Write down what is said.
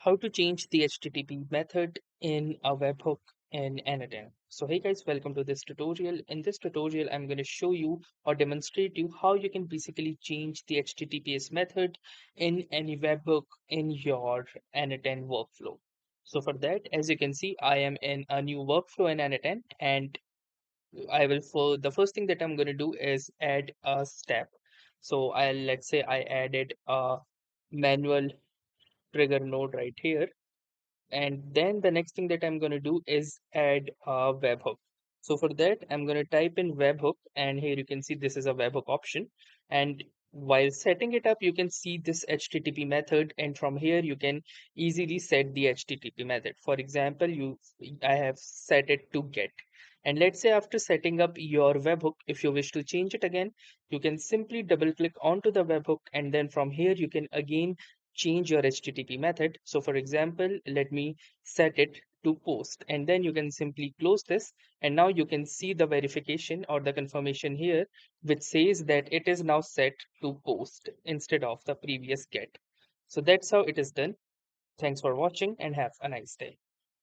how to change the HTTP method in a webhook in n8n. So hey guys, welcome to this tutorial. In this tutorial, I'm going to show you or demonstrate you how you can basically change the HTTPS method in any webhook in your n8n workflow. So for that, as you can see, I am in a new workflow in n8n, and for the first thing that I'm going to do is add a step. So let's say I added a manual trigger node right here, and then the next thing that I'm going to do is add a webhook. So for that, I'm going to type in webhook, and here you can see this is a webhook option. And while setting it up, you can see this HTTP method, and from here you can easily set the HTTP method. For example, I have set it to get. And let's say after setting up your webhook, if you wish to change it again, you can simply double click onto the webhook, and then from here you can again change your HTTP method. So for example, let me set it to post, and then you can simply close this, and now you can see the verification or the confirmation here, which says that it is now set to post instead of the previous get. So that's how it is done. Thanks for watching and have a nice day.